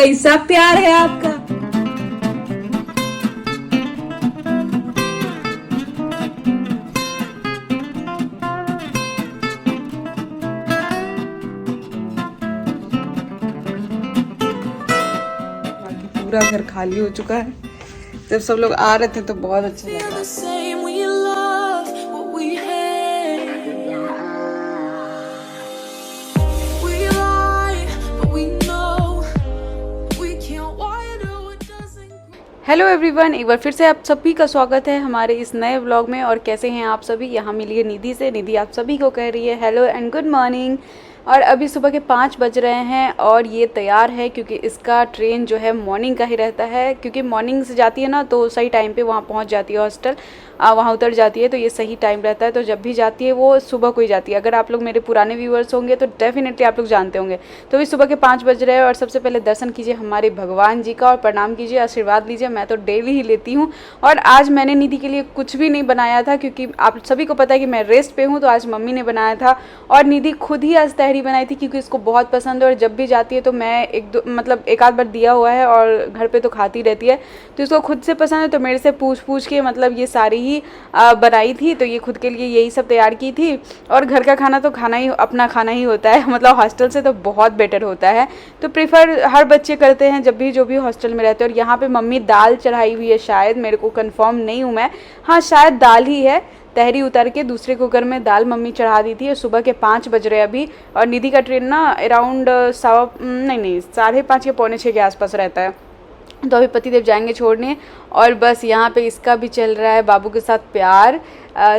कैसा प्यार है आपका। बाकी पूरा घर खाली हो चुका है। जब सब लोग आ रहे थे तो बहुत अच्छा लग रहा था। हेलो एवरीवन, एक बार फिर से आप सभी का स्वागत है हमारे इस नए व्लॉग में। और कैसे हैं आप सभी। यहाँ मिली है निधि से। निधि आप सभी को कह रही है हेलो एंड गुड मॉर्निंग। और अभी सुबह के 5 बज रहे हैं और ये तैयार है क्योंकि इसका ट्रेन जो है मॉर्निंग का ही रहता है, क्योंकि मॉर्निंग से जाती है ना तो सही टाइम पे वहाँ पहुँच जाती है हॉस्टल, वहाँ उतर जाती है, तो ये सही टाइम रहता है। तो जब भी जाती है वो सुबह को ही जाती है। अगर आप लोग मेरे पुराने व्यूअर्स होंगे तो डेफिनेटली आप लोग जानते होंगे। तो अभी सुबह के 5 बज रहे हैं और सबसे पहले दर्शन कीजिए हमारे भगवान जी का और प्रणाम कीजिए, आशीर्वाद लीजिए। मैं तो डेली ही लेती हूँ। और आज मैंने निधि के लिए कुछ भी नहीं बनाया था क्योंकि आप सभी को पता है कि मैं रेस्ट पे हूँ, तो आज मम्मी ने बनाया था। और निधि खुद ही आज तहरी बनाई थी क्योंकि इसको बहुत पसंद है और जब भी जाती है तो मैं एक आध बार दिया हुआ है और घर पे तो खाती रहती है, तो इसको खुद से पसंद है। तो मेरे से पूछ के मतलब ये सारी ही बनाई थी। तो ये खुद के लिए यही सब तैयार की थी। और घर का खाना तो खाना ही अपना खाना ही होता है, मतलब हॉस्टल से तो बहुत बेटर होता है। तो प्रीफर हर बच्चे करते हैं जब भी जो भी हॉस्टल में रहते हैं। और यहाँ पे मम्मी दाल चढ़ाई हुई है, शायद, मेरे को कंफर्म नहीं हूँ मैं, हाँ शायद दाल ही है। तहरी उतार के दूसरे कुकर में दाल मम्मी चढ़ा दी थी। और सुबह के 5 बज रहे अभी। और निधि का ट्रेन ना अराउंड 5:30 या पौने 6 के आसपास रहता है। तो अभी पतिदेव जाएंगे छोड़ने। और बस यहाँ पे इसका भी चल रहा है बाबू के साथ प्यार।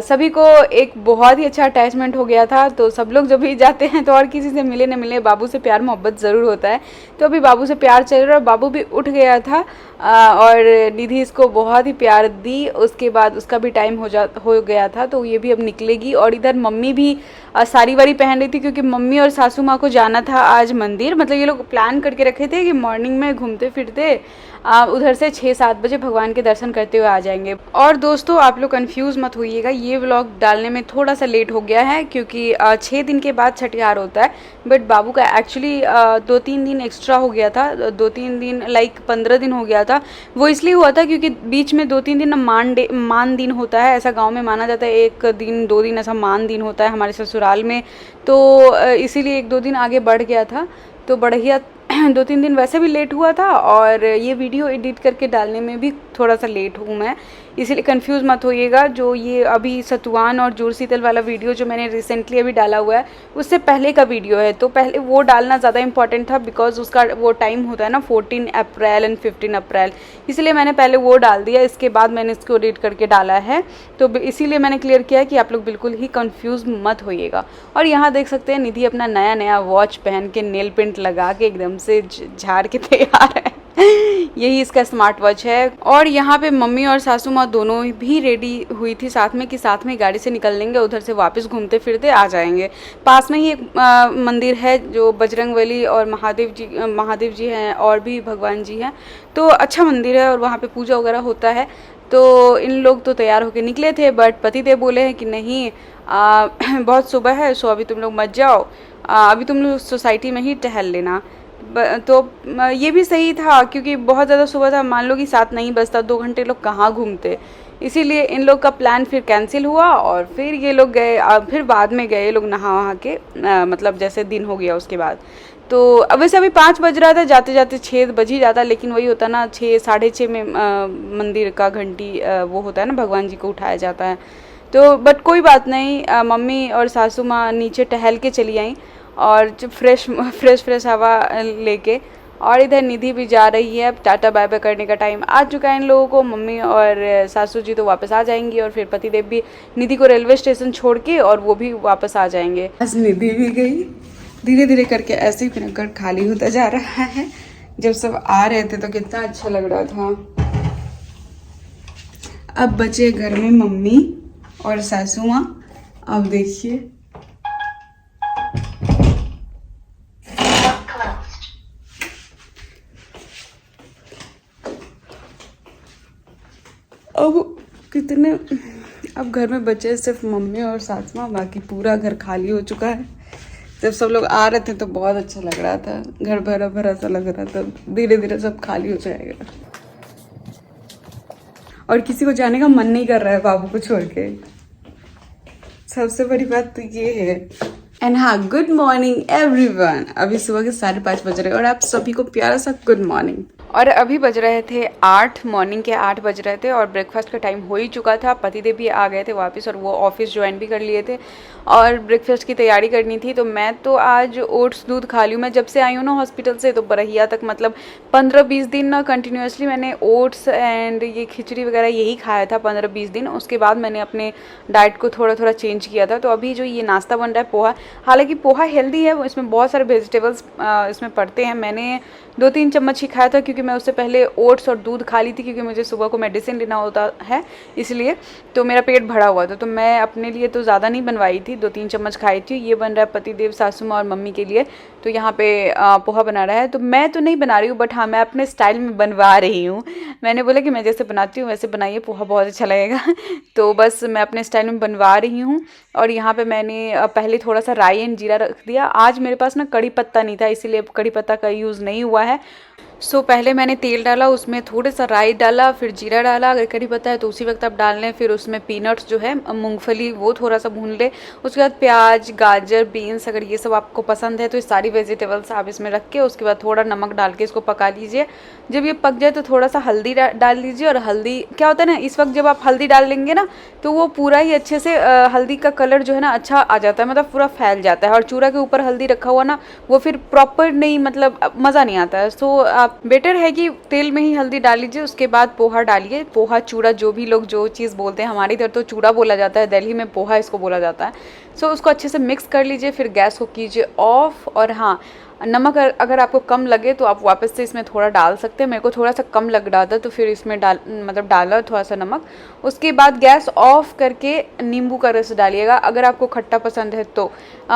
सभी को एक बहुत ही अच्छा अटैचमेंट हो गया था। तो सब लोग जब भी जाते हैं तो और किसी से मिले न मिले बाबू से प्यार मोहब्बत ज़रूर होता है। तो अभी बाबू से प्यार चल रहा है। बाबू भी उठ गया था और निधि इसको बहुत ही प्यार दी। उसके बाद उसका भी टाइम हो गया था, तो ये भी अब निकलेगी। और इधर मम्मी भी साड़ी वाड़ी पहन रही थी क्योंकि मम्मी और सासू माँ को जाना था आज मंदिर। मतलब ये लोग प्लान करके रखे थे कि मॉर्निंग में घूमते फिरते उधर से 6-7 बजे भगवान के दर्शन करते हुए आ जाएंगे। और दोस्तों आप लोग कंफ्यूज मत होइएगा, ये व्लॉग डालने में थोड़ा सा लेट हो गया है क्योंकि 6 दिन के बाद छठिहार होता है। बट बाबू का एक्चुअली 2-3 दिन एक्स्ट्रा हो गया था, 2-3 दिन लाइक 15 दिन हो गया था। वो इसलिए हुआ था क्योंकि बीच में 2-3 दिन मान दिन होता है, ऐसा गाँव में माना जाता है। 1 दिन 2 दिन ऐसा मान दिन होता है हमारे ससुराल में। तो इसीलिए 1-2 दिन आगे बढ़ गया था। तो बढ़िया 2-3 दिन वैसे भी लेट हुआ था और ये वीडियो एडिट करके डालने में भी थोड़ा सा लेट हूँ मैं, इसीलिए कंफ्यूज मत होइएगा। जो ये अभी सतुआन और जुड़शीतल वाला वीडियो जो मैंने रिसेंटली अभी डाला हुआ है उससे पहले का वीडियो है, तो पहले वो डालना ज़्यादा इंपॉर्टेंट था बिकॉज उसका वो टाइम होता है ना 14 अप्रैल एंड 15 अप्रैल, इसलिए मैंने पहले वो डाल दिया। इसके बाद मैंने इसको एडिट करके डाला है, तो इसीलिए मैंने क्लियर किया कि आप लोग बिल्कुल ही कंफ्यूज मत होइएगा। और यहाँ देख सकते हैं निधि अपना नया वॉच पहन के नेल पेंट लगा के एकदम से झाड़ के तैयार है। यही इसका स्मार्ट वॉच है। और यहाँ पे मम्मी और सासू माँ दोनों भी रेडी हुई थी साथ में कि साथ में गाड़ी से निकल लेंगे, उधर से वापस घूमते फिरते आ जाएंगे। पास में ही एक मंदिर है जो बजरंगबली और महादेव जी हैं और भी भगवान जी हैं, तो अच्छा मंदिर है और वहाँ पे पूजा वगैरह होता है। तो इन लोग तो तैयार होके निकले थे बट पतिदेव बोले हैं कि नहीं बहुत सुबह है, सो अभी तुम लोग मत जाओ, अभी तुम लोग सोसाइटी में ही टहल लेना। तो ये भी सही था क्योंकि बहुत ज़्यादा सुबह था, मान लो कि 7 नहीं बजता, 2 घंटे लोग कहाँ घूमते। इसीलिए इन लोग का प्लान फिर कैंसिल हुआ और फिर ये लोग गए, फिर बाद में गए लोग नहा वहा के, मतलब जैसे दिन हो गया उसके बाद। तो अब वैसे अभी 5 बज रहा था, जाते जाते 6 बज ही जाता, लेकिन वही होता ना 6-6:30 में मंदिर का घंटी वो होता है ना, भगवान जी को उठाया जाता है। तो बट कोई बात नहीं, मम्मी और सासू माँ नीचे टहल के चली आई और फ्रेश हवा लेके। और इधर निधि भी जा रही है, अब टाटा बाय बाय करने का टाइम आ चुका है इन लोगों को। मम्मी और सासू जी तो वापस आ जाएंगी और फिर पतिदेव भी निधि को रेलवे स्टेशन छोड़ के और वो भी वापस आ जाएंगे। आज निधि भी गई, धीरे धीरे करके ऐसे ही मेरा घर खाली होता जा रहा है। जब सब आ रहे थे तो कितना अच्छा लग रहा था। अब बचे घर में मम्मी और सासू माँ। अब देखिए अब घर में बचे सिर्फ मम्मी और सासू माँ, बाकी पूरा घर खाली हो चुका है। जब सब लोग आ रहे थे तो बहुत अच्छा लग रहा था, घर भरा भरा सा लग रहा था। धीरे धीरे सब खाली हो जाएगा और किसी को जाने का मन नहीं कर रहा है बाबू को छोड़ के। सबसे बड़ी बात तो ये है। एंड हाँ, गुड मॉर्निंग एवरीवन। अभी सुबह के 5:30 बज रहे और आप सभी को प्यारा सा गुड मॉर्निंग। और अभी बज रहे थे 8, मॉर्निंग के 8 बज रहे थे और ब्रेकफास्ट का टाइम हो ही चुका था। पतिदेव भी आ गए थे वापस और वो ऑफिस ज्वाइन भी कर लिए थे और ब्रेकफास्ट की तैयारी करनी थी। तो मैं तो आज ओट्स दूध खा ली हूँ। मैं जब से आई हूँ ना हॉस्पिटल से, तो बरहिया तक मतलब 15-20 दिन ना कंटिन्यूसली मैंने ओट्स एंड ये खिचड़ी वगैरह यही खाया था 15-20 दिन। उसके बाद मैंने अपने डाइट को थोड़ा थोड़ा चेंज किया था। तो अभी जो ये नाश्ता बन रहा है पोहा, हालांकि पोहा हेल्दी है, इसमें बहुत सारे वेजिटेबल्स इसमें पड़ते हैं। मैंने 2-3 चम्मच ही खाया था क्योंकि मैं उससे पहले ओट्स और दूध खा ली थी, क्योंकि मुझे सुबह को मेडिसिन लेना होता है इसलिए। तो मेरा पेट भरा हुआ था, तो मैं अपने लिए तो ज़्यादा नहीं बनवाई थी, 2-3 चम्मच खाई थी। ये बन रहा है पतिदेव, सासू माँ और मम्मी के लिए। तो यहाँ पे पोहा बना रहा है। तो मैं तो नहीं बना रही हूँ, बट हाँ मैं अपने स्टाइल में बनवा रही हूँ। मैंने बोला कि मैं जैसे बनाती हूँ वैसे बनाइए, पोहा बहुत अच्छा लगेगा। तो बस मैं अपने स्टाइल में बनवा रही हूँ। और यहाँ पे मैंने पहले थोड़ा सा राई एंड जीरा रख दिया। आज मेरे पास ना कड़ी पत्ता नहीं था, इसीलिए कड़ी पत्ता का यूज़ नहीं हुआ है। सो पहले मैंने तेल डाला, उसमें थोड़ा सा राई डाला, फिर जीरा डाला। अगर कड़ी पत्ता है तो उसी वक्त आप डाल लें। फिर उसमें पीनट्स जो है, मूंगफली, वो थोड़ा सा भून ले। उसके बाद प्याज, गाजर, बीन्स, अगर ये सब आपको पसंद है तो ये सारी वेजिटेबल्स आप इसमें रख के उसके बाद थोड़ा नमक डाल के इसको पका लीजिए। जब ये पक जाए तो थोड़ा सा हल्दी डाल लीजिए। और हल्दी क्या होता है ना, इस वक्त जब आप हल्दी डाल लेंगे ना तो वो पूरा ही अच्छे से हल्दी का कलर जो है ना अच्छा आ जाता है, मतलब पूरा फैल जाता है। और चूरा के ऊपर हल्दी रखा हुआ ना, वो फिर प्रॉपर नहीं, मतलब मज़ा नहीं आता है। सो आप बेटर है कि तेल में ही हल्दी डाल लीजिए, उसके बाद पोहा डालिए। पोहा, चूड़ा, जो भी लोग जो चीज़ बोलते हैं, हमारे इधर तो चूड़ा बोला जाता है, दिल्ली में पोहा इसको बोला जाता है। सो उसको अच्छे से मिक्स कर लीजिए, फिर गैस को कीजिए ऑफ। और हाँ, नमक अगर आपको कम लगे तो आप वापस से इसमें थोड़ा डाल सकते हैं। मेरे को थोड़ा सा कम लग रहा था तो फिर इसमें डाला थोड़ा सा नमक। उसके बाद गैस ऑफ करके नींबू का रस डालिएगा अगर आपको खट्टा पसंद है तो।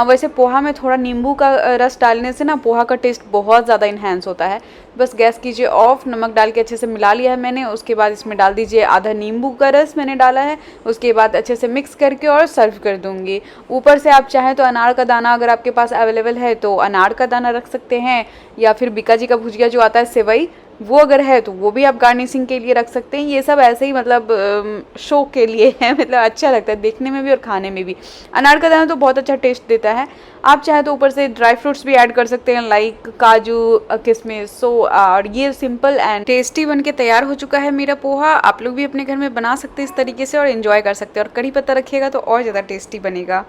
वैसे पोहा में थोड़ा नींबू का रस डालने से ना पोहा का टेस्ट बहुत ज़्यादा इन्हेंस होता है। बस गैस कीजिए ऑफ, नमक डाल के अच्छे से मिला लिया है मैंने। उसके बाद इसमें डाल दीजिए आधा नींबू का रस मैंने डाला है। उसके बाद अच्छे से मिक्स करके और सर्व कर दूँगी। ऊपर से आप चाहें तो अनार का दाना, अगर आपके पास अवेलेबल है तो अनार का दाना रख सकते हैं, या फिर बीका जी का भुजिया जो आता है सेवई, वो अगर है तो वो भी आप गार्निशिंग के लिए रख सकते हैं। ये सब ऐसे ही मतलब शो के लिए है, मतलब अच्छा लगता है देखने में भी और खाने में भी। अनार का दाना तो बहुत अच्छा टेस्ट देता है। आप चाहे तो ऊपर से ड्राई फ्रूट्स भी ऐड कर सकते हैं, लाइक काजू, किशमिश। सो और ये सिंपल एंड टेस्टी बन के तैयार हो चुका है मेरा पोहा। आप लोग भी अपने घर में बना सकते हैं इस तरीके से और एंजॉय कर सकते हैं। और कड़ी पत्ता रखिएगा तो और ज़्यादा टेस्टी बनेगा।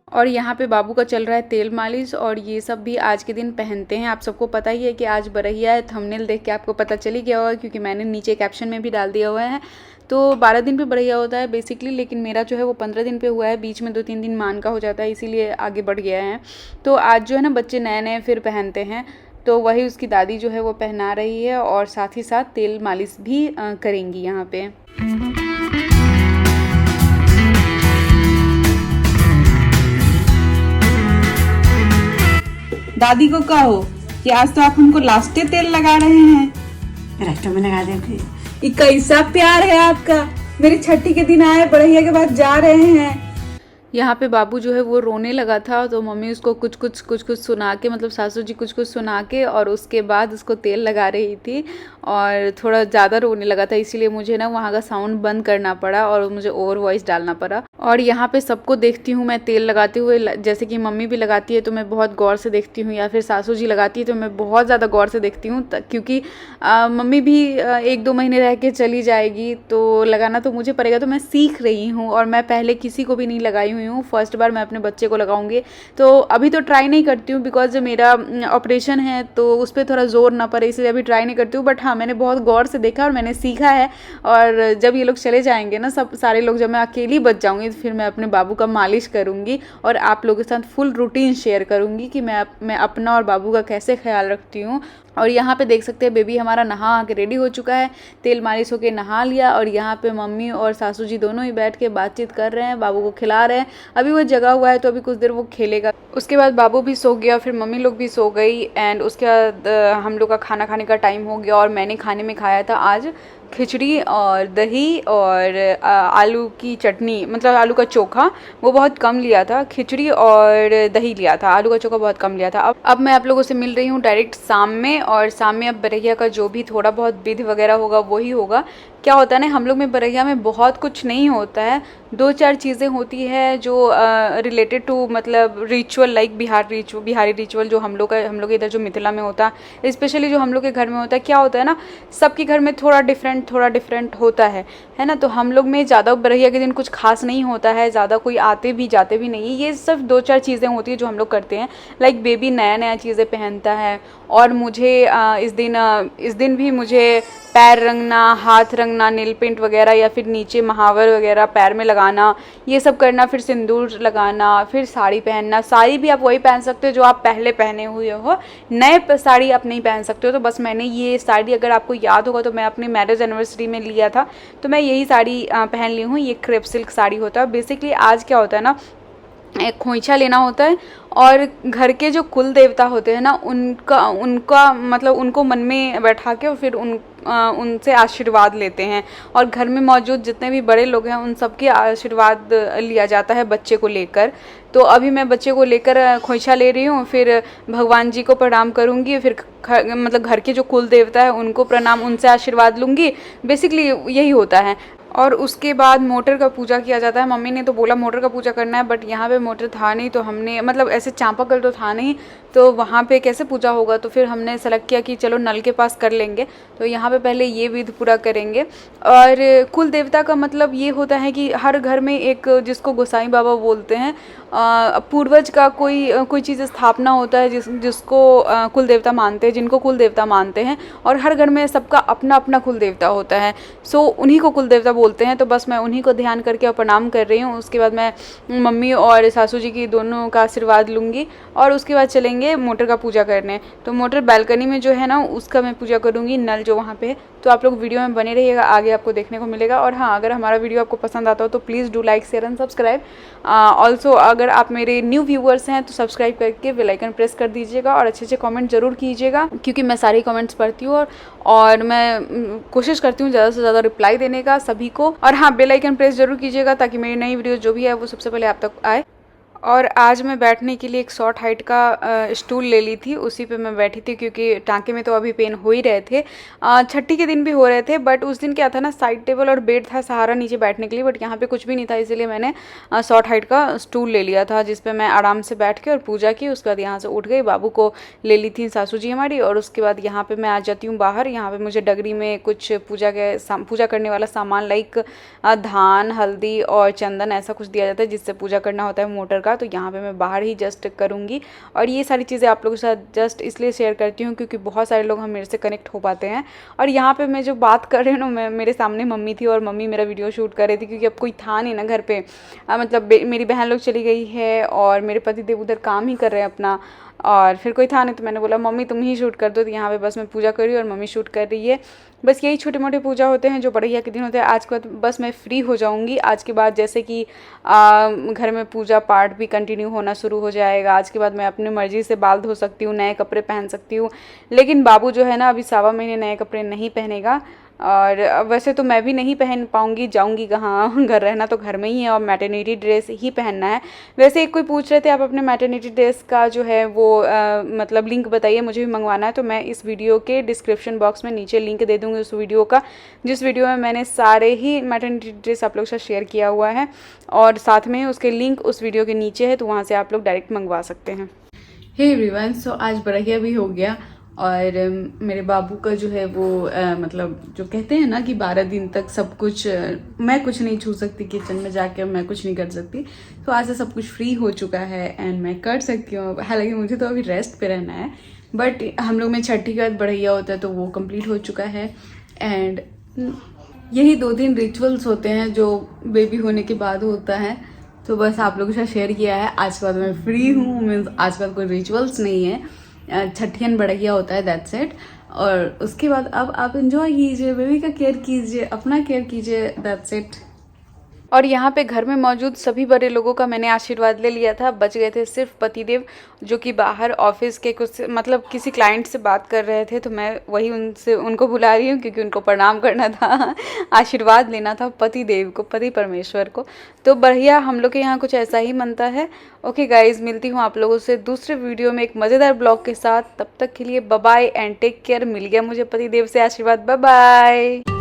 और यहाँ पे बाबू का चल रहा है तेल मालिश, और ये सब भी आज के दिन पहनते हैं। आप सबको पता ही है कि आज बरहिया है, थंबनेल देख के आपको पता चल ही गया होगा क्योंकि मैंने नीचे कैप्शन में भी डाल दिया हुआ है। तो 12 दिन पे बरहिया होता है बेसिकली, लेकिन मेरा जो है वो 15 दिन पे हुआ है। बीच में 2-3 दिन मान का हो जाता है, इसीलिए आगे बढ़ गया है। तो आज जो है ना बच्चे नए नए फिर पहनते हैं, तो वही उसकी दादी जो है वो पहना रही है और साथ ही साथ तेल मालिश भी करेंगी यहाँ पे। दादी को कहो कि आज तो आप हमको लास्टे तेल लगा रहे हैं। रेस्टों में लगा दे। ये कैसा प्यार है आपका, मेरी छठी के दिन आए, बरहिया के बाद जा रहे हैं। यहाँ पे बाबू जो है वो रोने लगा था, तो मम्मी उसको कुछ कुछ सुना के, मतलब सासू जी कुछ सुना के, और उसके बाद उसको तेल लगा रही थी और थोड़ा ज़्यादा रोने लगा था, इसीलिए मुझे ना वहाँ का साउंड बंद करना पड़ा और मुझे ओवर वॉइस डालना पड़ा। और यहाँ पे सबको देखती हूँ मैं तेल लगाते हुए, जैसे कि मम्मी भी लगाती है तो मैं बहुत गौर से देखती हूँ, या फिर सासू जी लगाती है तो मैं बहुत ज़्यादा गौर से देखती हूँ, क्योंकि मम्मी भी 1-2 महीने रह के चली जाएगी तो लगाना तो मुझे पड़ेगा। तो मैं सीख रही हूँ और मैं पहले किसी को भी नहीं लगाई हुई हूँ, फर्स्ट बार मैं अपने बच्चे को लगाऊंगी। तो अभी तो ट्राई नहीं करती हूँ बिकॉज मेरा ऑपरेशन है तो उस पर थोड़ा जोर ना पड़े, इसलिए अभी ट्राई नहीं करती हूँ। बट हाँ, मैंने बहुत गौर से देखा और मैंने सीखा है। और जब ये लोग चले जाएंगे ना, सब सारे लोग, जब मैं अकेली बच जाऊँगी फिर मैं अपने बाबू का मालिश करूँगी और आप लोगों के साथ फुल रूटीन शेयर करूँगी कि मैं अपना और बाबू का कैसे ख्याल रखती हूँ। और यहाँ पे देख सकते हैं बेबी हमारा नहा के रेडी हो चुका है, तेल मालिश होके नहा लिया और यहाँ पे मम्मी और सासू जी दोनों ही बैठ के बातचीत कर रहे हैं, बाबू को खिला रहे हैं। अभी वो जगा हुआ है तो अभी कुछ देर वो खेलेगा। उसके बाद बाबू भी सो गया, फिर मम्मी लोग भी सो गई एंड उसके बाद हम लोग का खाना खाने का टाइम हो गया। और मैंने खाने में खाया था आज खिचड़ी और दही और आलू की चटनी, मतलब आलू का चोखा वो बहुत कम लिया था, खिचड़ी और दही लिया था, आलू का चोखा बहुत कम लिया था। अब मैं आप लोगों से मिल रही हूँ डायरेक्ट शाम में, और शाम में अब बरैया का जो भी थोड़ा बहुत विधि वगैरह होगा वही होगा। क्या होता है ना, हम लोग में बरैया में बहुत कुछ नहीं होता है, 2-4 चीज़ें होती है जो रिलेटेड टू मतलब रिचुअल, लाइक बिहारी रिचुअल जो हम लोग इधर जो मिथिला में होता है, स्पेशली जो हम लोग के घर में होता है। क्या होता है ना, सबके घर में थोड़ा डिफरेंट होता है ना। तो हम लोग में ज़्यादा बरैया के दिन कुछ खास नहीं होता है, ज़्यादा कोई आते भी जाते भी नहीं। ये सिर्फ 2-4 चीज़ें होती है जो हम लोग करते हैं, लाइक बेबी नया चीज़ें पहनता है और मुझे इस दिन भी मुझे पैर रंगना, हाथ रंगना, नील पेंट वगैरह या फिर नीचे महावर वगैरह पैर में लगाना, ये सब करना, फिर सिंदूर लगाना, फिर साड़ी पहनना। साड़ी भी आप वही पहन सकते हो जो आप पहले पहने हुए हो, नए साड़ी आप नहीं पहन सकते हो। तो बस मैंने ये साड़ी, अगर आपको याद होगा तो मैं अपने मैरिज एनिवर्सरी में लिया था, तो मैं यही साड़ी पहन ली हूँ। ये क्रेप सिल्क साड़ी होता है। बेसिकली आज क्या होता है ना, एक खोइंचा लेना होता है और घर के जो कुल देवता होते हैं ना, उनका मतलब उनको मन में बैठा के और फिर उनसे आशीर्वाद लेते हैं। और घर में मौजूद जितने भी बड़े लोग हैं उन सबके आशीर्वाद लिया जाता है बच्चे को लेकर। तो अभी मैं बच्चे को लेकर खोइंचा ले रही हूँ, फिर भगवान जी को प्रणाम करूँगी, फिर मतलब घर के जो कुल देवता है उनको प्रणाम, उनसे आशीर्वाद लूँगी। बेसिकली यही होता है। और उसके बाद मोटर का पूजा किया जाता है। मम्मी ने तो बोला मोटर का पूजा करना है, बट यहाँ पे मोटर था नहीं, तो हमने मतलब ऐसे चांपाकल तो था नहीं, तो वहाँ पे कैसे पूजा होगा, तो फिर हमने सेलेक्ट किया कि चलो नल के पास कर लेंगे। तो यहाँ पे पहले ये विधि पूरा करेंगे। और कुल देवता का मतलब ये होता है कि हर घर में एक, जिसको गोसाई बाबा बोलते हैं, पूर्वज का कोई चीज़ स्थापना होता है जिसको कुल देवता मानते हैं, जिनको कुल देवता मानते हैं। और हर घर में सबका अपना अपना कुल देवता होता है, सो उन्हीं को कुल देवता बोलते हैं। तो बस मैं उन्हीं को ध्यान करके और प्रणाम कर रही हूँ। उसके बाद मैं मम्मी और सासू जी की दोनों का आशीर्वाद लूँगी और उसके बाद चलेंगे मोटर का पूजा करने। तो मोटर बालकनी में जो है ना, उसका मैं पूजा करूँगी, नल जो वहाँ पे है। तो आप लोग वीडियो में बने रहिएगा, आगे आपको देखने को मिलेगा। और हाँ, अगर हमारा वीडियो आपको पसंद आता हो तो please do like, share and subscribe. Also अगर आप मेरे न्यू व्यूअर्स हैं तो सब्सक्राइब करके बेल आइकन प्रेस कर दीजिएगा और अच्छे कमेंट ज़रूर कीजिएगा, क्योंकि मैं सारे कमेंट्स पढ़ती हूँ और मैं कोशिश करती हूँ ज़्यादा से ज़्यादा रिप्लाई देने का सभी को। और हाँ, बेल आइकन प्रेस जरूर कीजिएगा ताकि मेरी नई वीडियो जो भी है वो सबसे पहले आप तक आए। और आज मैं बैठने के लिए एक शॉर्ट हाइट का स्टूल ले ली थी, उसी पे मैं बैठी थी, क्योंकि टांके में तो अभी पेन हो ही रहे थे। छठी के दिन भी हो रहे थे, बट उस दिन क्या था ना, साइड टेबल और बेड था सहारा नीचे बैठने के लिए, बट यहाँ पे कुछ भी नहीं था, इसीलिए मैंने शॉर्ट हाइट का स्टूल ले लिया था, जिसपे मैं आराम से बैठ के और पूजा की। उसके बाद यहाँ से उठ गई, बाबू को ले ली थी सासू जी हमारी। और उसके बाद यहाँ पर मैं आ जाती हूँ बाहर। यहाँ पर मुझे डगरी में कुछ पूजा करने वाला सामान, लाइक धान, हल्दी और चंदन, ऐसा कुछ दिया जाता है जिससे पूजा करना होता है मोटर का। तो यहाँ पे मैं बाहर ही जस्ट करूँगी। और ये सारी चीज़ें आप लोगों के साथ जस्ट इसलिए शेयर करती हूँ क्योंकि बहुत सारे लोग हम मेरे से कनेक्ट हो पाते हैं। और यहाँ पे मैं जो बात कर रही हूँ ना, मेरे सामने मम्मी थी और मम्मी मेरा वीडियो शूट कर रही थी, क्योंकि अब कोई था नहीं ना घर पे। मतलब मेरी बहन लोग चली गई है और मेरे पति देव उधर काम ही कर रहे हैं अपना, और फिर कोई था नहीं, तो मैंने बोला मम्मी तुम ही शूट कर दो। तो यहाँ पे बस मैं पूजा कर रही हूँ और मम्मी शूट कर रही है। बस यही छोटे मोटे पूजा होते हैं जो बरैया के दिन होते हैं। आज के बाद बस मैं फ्री हो जाऊँगी। आज के बाद जैसे कि घर में पूजा पाठ भी कंटिन्यू होना शुरू हो जाएगा। आज के बाद मैं अपनी मर्ज़ी से बाल धो सकती हूँ, नए कपड़े पहन सकती हूँ। लेकिन बाबू जो है ना, अभी 1.25 महीने नए कपड़े नहीं पहनेगा। और वैसे तो मैं भी नहीं पहन पाऊँगी, जाऊँगी कहाँ, घर रहना तो घर में ही है और मैटरनिटी ड्रेस ही पहनना है। वैसे एक कोई पूछ रहे थे आप अपने मैटरनिटी ड्रेस का जो है वो मतलब लिंक बताइए, मुझे भी मंगवाना है। तो मैं इस वीडियो के डिस्क्रिप्शन बॉक्स में नीचे लिंक दे दूँगी उस वीडियो का, जिस वीडियो में मैंने सारे ही मैटरनिटी ड्रेस आप लोग के साथ शेयर किया हुआ है, और साथ में उसके लिंक उस वीडियो के नीचे है, तो वहाँ से आप लोग डायरेक्ट मंगवा सकते हैं। हे एवरीवन, सो आज बरैया भी हो गया और मेरे बाबू का जो है वो मतलब जो कहते हैं ना कि 12 दिन तक सब कुछ मैं कुछ नहीं छू सकती, किचन में जाके मैं कुछ नहीं कर सकती। तो आज से सब कुछ फ्री हो चुका है एंड मैं कर सकती हूँ। हालांकि मुझे तो अभी रेस्ट पे रहना है, बट हम लोग में छठी के बाद बढ़ैया होता है तो वो कंप्लीट हो चुका है। एंड यही 2-3 रिचुअल्स होते हैं जो बेबी होने के बाद होता है। तो बस आप लोगों के साथ शेयर किया है। आज के बाद मैं फ्री हूँ, मीन्स आज के बाद कोई रिचुअल्स नहीं है। छठियन बढ़िया होता है, दैट्स इट। और उसके बाद अब आप एंजॉय कीजिए, बेबी का केयर कीजिए, अपना केयर कीजिए, दैट्स इट। और यहाँ पे घर में मौजूद सभी बड़े लोगों का मैंने आशीर्वाद ले लिया था। बच गए थे सिर्फ पतिदेव, जो कि बाहर ऑफिस के कुछ मतलब किसी क्लाइंट से बात कर रहे थे। तो मैं वही उनको बुला रही हूँ क्योंकि उनको प्रणाम करना था आशीर्वाद लेना था पतिदेव को, पति परमेश्वर को। तो बढ़िया, हम लोग के यहाँ कुछ ऐसा ही मनता है। ओके गाइज, मिलती हूँ आप लोगों से दूसरे वीडियो में एक मज़ेदार ब्लॉग के साथ। तब तक के लिए bye bye and take care. मिल गया मुझे पतिदेव से आशीर्वाद। Bye bye.